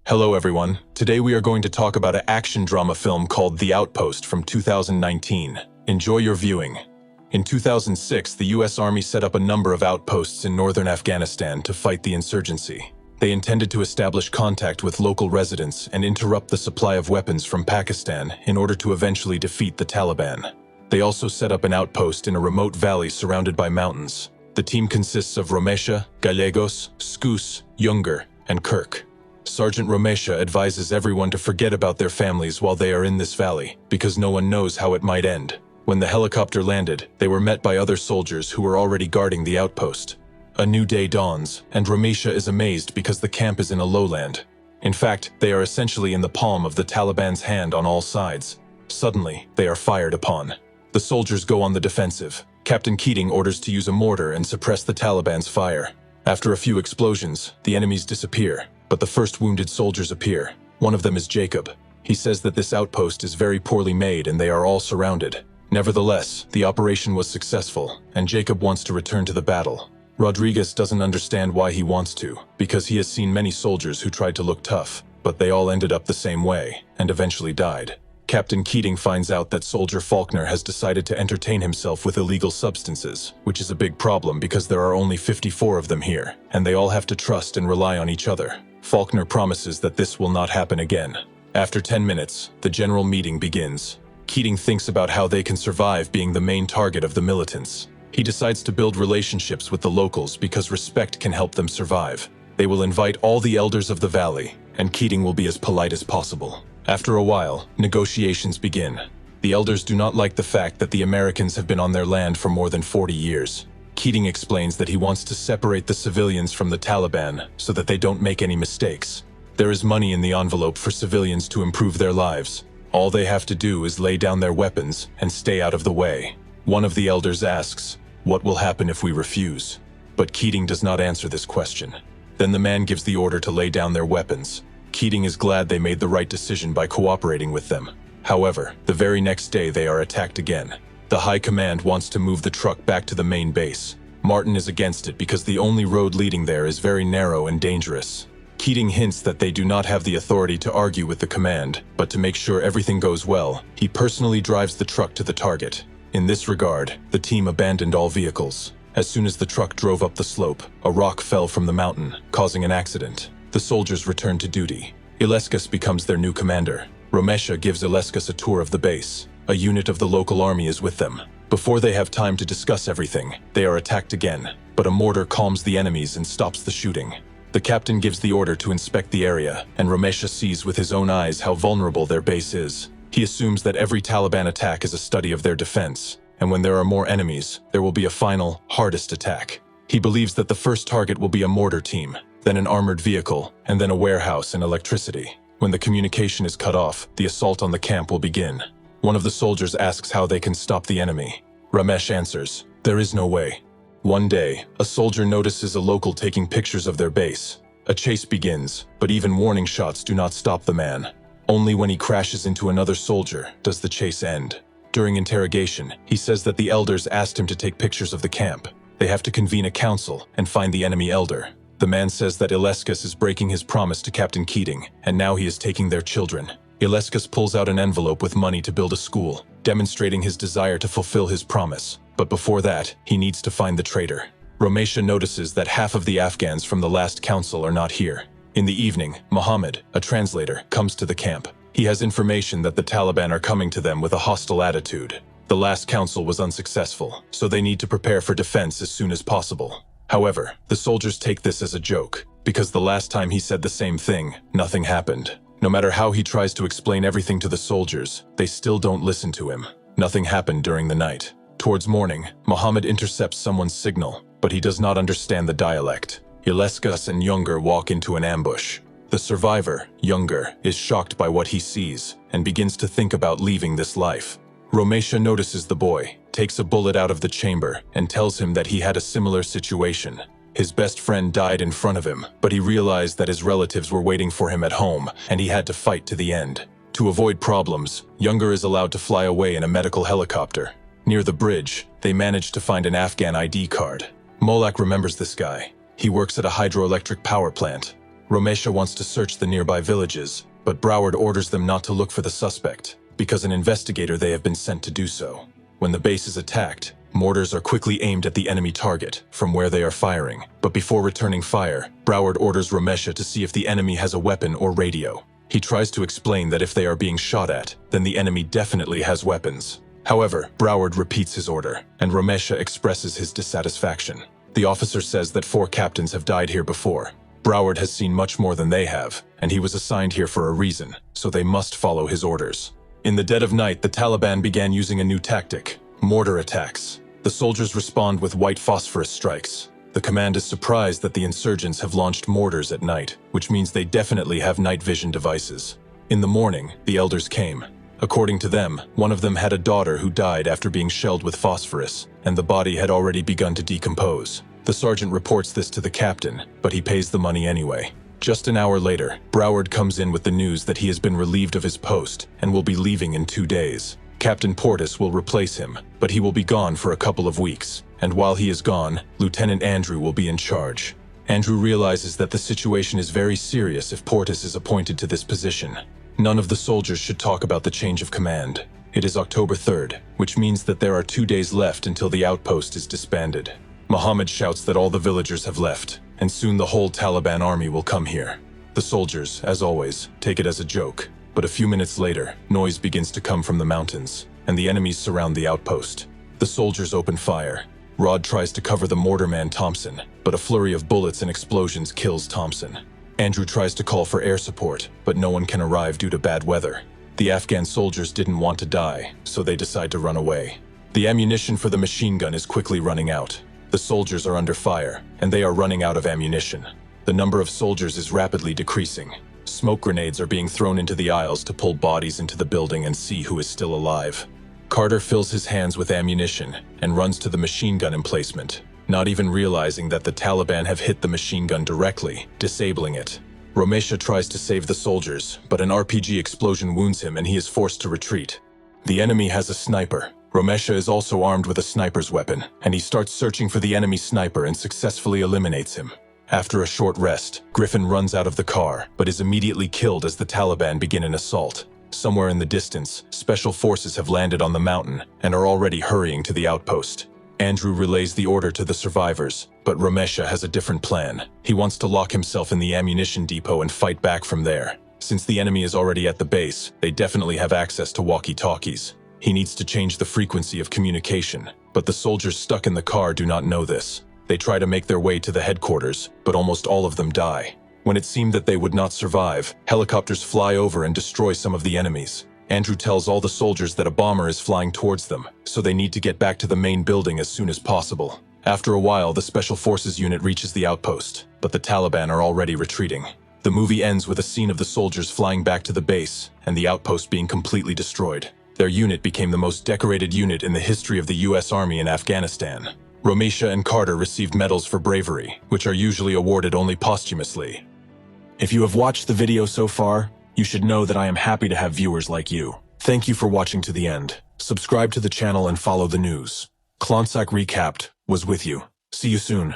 Hello everyone, today we are going to talk about an action drama film called The Outpost from 2019. Enjoy your viewing. In 2006, the US Army set up a number of outposts in northern Afghanistan to fight the insurgency. They intended to establish contact with local residents and interrupt the supply of weapons from Pakistan in order to eventually defeat the Taliban. They also set up an outpost in a remote valley surrounded by mountains. The team consists of Romesha, Gallegos, Skous, Younger, and Kirk. Sergeant Romesha advises everyone to forget about their families while they are in this valley, because no one knows how it might end. When the helicopter landed, they were met by other soldiers who were already guarding the outpost. A new day dawns, and Romesha is amazed because the camp is in a lowland. In fact, they are essentially in the palm of the Taliban's hand on all sides. Suddenly, they are fired upon. The soldiers go on the defensive. Captain Keating orders to use a mortar and suppress the Taliban's fire. After a few explosions, the enemies disappear. But the first wounded soldiers appear. One of them is Jacob. He says that this outpost is very poorly made and they are all surrounded. Nevertheless, the operation was successful, and Jacob wants to return to the battle. Rodriguez doesn't understand why he wants to, because he has seen many soldiers who tried to look tough, but they all ended up the same way, and eventually died. Captain Keating finds out that soldier Faulkner has decided to entertain himself with illegal substances, which is a big problem because there are only 54 of them here, and they all have to trust and rely on each other. Faulkner promises that this will not happen again. After 10 minutes, the general meeting begins. Keating thinks about how they can survive being the main target of the militants. He decides to build relationships with the locals because respect can help them survive. They will invite all the elders of the valley, and Keating will be as polite as possible. After a while, negotiations begin. The elders do not like the fact that the Americans have been on their land for more than 40 years. Keating explains that he wants to separate the civilians from the Taliban so that they don't make any mistakes. There is money in the envelope for civilians to improve their lives. All they have to do is lay down their weapons and stay out of the way. One of the elders asks, "What will happen if we refuse?" But Keating does not answer this question. Then the man gives the order to lay down their weapons. Keating is glad they made the right decision by cooperating with them. However, the very next day they are attacked again. The high command wants to move the truck back to the main base. Martin is against it because the only road leading there is very narrow and dangerous. Keating hints that they do not have the authority to argue with the command, but to make sure everything goes well, he personally drives the truck to the target. In this regard, the team abandoned all vehicles. As soon as the truck drove up the slope, a rock fell from the mountain, causing an accident. The soldiers return to duty. Ilescas becomes their new commander. Romesha gives Ilescas a tour of the base. A unit of the local army is with them. Before they have time to discuss everything, they are attacked again, but a mortar calms the enemies and stops the shooting. The captain gives the order to inspect the area, and Romesha sees with his own eyes how vulnerable their base is. He assumes that every Taliban attack is a study of their defense, and when there are more enemies, there will be a final, hardest attack. He believes that the first target will be a mortar team, then an armored vehicle, and then a warehouse and electricity. When the communication is cut off, the assault on the camp will begin. One of the soldiers asks how they can stop the enemy. Ramesh answers, "There is no way." One day, a soldier notices a local taking pictures of their base. A chase begins, but even warning shots do not stop the man. Only when he crashes into another soldier does the chase end. During interrogation, he says that the elders asked him to take pictures of the camp. They have to convene a council and find the enemy elder. The man says that Ilescas is breaking his promise to Captain Keating, and now he is taking their children. Ilescas pulls out an envelope with money to build a school, demonstrating his desire to fulfill his promise. But before that, he needs to find the traitor. Romesha notices that half of the Afghans from the last council are not here. In the evening, Muhammad, a translator, comes to the camp. He has information that the Taliban are coming to them with a hostile attitude. The last council was unsuccessful, so they need to prepare for defense as soon as possible. However, the soldiers take this as a joke, because the last time he said the same thing, nothing happened. No matter how he tries to explain everything to the soldiers, they still don't listen to him. Nothing happened during the night. Towards morning, Muhammad intercepts someone's signal, but he does not understand the dialect. Ilescas and Younger walk into an ambush. The survivor, Younger, is shocked by what he sees and begins to think about leaving this life. Romesha notices the boy, takes a bullet out of the chamber, and tells him that he had a similar situation. His best friend died in front of him, but he realized that his relatives were waiting for him at home, and he had to fight to the end. To avoid problems, Younger is allowed to fly away in a medical helicopter. Near the bridge, they manage to find an Afghan ID card. Molak remembers this guy. He works at a hydroelectric power plant. Romesha wants to search the nearby villages, but Broward orders them not to look for the suspect, because an investigator they have been sent to do so. When the base is attacked, mortars are quickly aimed at the enemy target from where they are firing, but before returning fire, Broward orders Romesha to see if the enemy has a weapon or radio. He tries to explain that if they are being shot at, then the enemy definitely has weapons. However, Broward repeats his order, and Romesha expresses his dissatisfaction. The officer says that 4 captains have died here before. Broward has seen much more than they have, and he was assigned here for a reason, so they must follow his orders. In the dead of night, the Taliban began using a new tactic: mortar attacks. The soldiers respond with white phosphorus strikes. The command is surprised that the insurgents have launched mortars at night, which means they definitely have night vision devices. In the morning, the elders came. According to them, one of them had a daughter who died after being shelled with phosphorus, and the body had already begun to decompose. The sergeant reports this to the captain, but he pays the money anyway. Just an hour later, Broward comes in with the news that he has been relieved of his post and will be leaving in 2 days. Captain Portis will replace him, but he will be gone for a couple of weeks, and while he is gone, Lieutenant Andrew will be in charge. Andrew realizes that the situation is very serious if Portis is appointed to this position. None of the soldiers should talk about the change of command. It is October 3rd, which means that there are 2 days left until the outpost is disbanded. Muhammad shouts that all the villagers have left, and soon the whole Taliban army will come here. The soldiers, as always, take it as a joke, but a few minutes later, noise begins to come from the mountains, and the enemies surround the outpost. The soldiers open fire. Rod tries to cover the mortarman Thompson, but a flurry of bullets and explosions kills Thompson. Andrew tries to call for air support, but no one can arrive due to bad weather. The Afghan soldiers didn't want to die, so they decide to run away. The ammunition for the machine gun is quickly running out. The soldiers are under fire, and they are running out of ammunition. The number of soldiers is rapidly decreasing. Smoke grenades are being thrown into the aisles to pull bodies into the building and see who is still alive. Carter fills his hands with ammunition and runs to the machine gun emplacement, not even realizing that the Taliban have hit the machine gun directly, disabling it. Romesha tries to save the soldiers, but an RPG explosion wounds him and he is forced to retreat. The enemy has a sniper. Romesha is also armed with a sniper's weapon, and he starts searching for the enemy sniper and successfully eliminates him. After a short rest, Griffin runs out of the car, but is immediately killed as the Taliban begin an assault. Somewhere in the distance, special forces have landed on the mountain and are already hurrying to the outpost. Andrew relays the order to the survivors, but Romesha has a different plan. He wants to lock himself in the ammunition depot and fight back from there. Since the enemy is already at the base, they definitely have access to walkie-talkies. He needs to change the frequency of communication, but the soldiers stuck in the car do not know this. They try to make their way to the headquarters, but almost all of them die. When it seemed that they would not survive, helicopters fly over and destroy some of the enemies. Andrew tells all the soldiers that a bomber is flying towards them, so they need to get back to the main building as soon as possible. After a while, the Special Forces unit reaches the outpost, but the Taliban are already retreating. The movie ends with a scene of the soldiers flying back to the base and the outpost being completely destroyed. Their unit became the most decorated unit in the history of the US Army in Afghanistan. Romesha and Carter received medals for bravery, which are usually awarded only posthumously. If you have watched the video so far, you should know that I am happy to have viewers like you. Thank you for watching to the end. Subscribe to the channel and follow the news. Klonsak Recapped was with you. See you soon.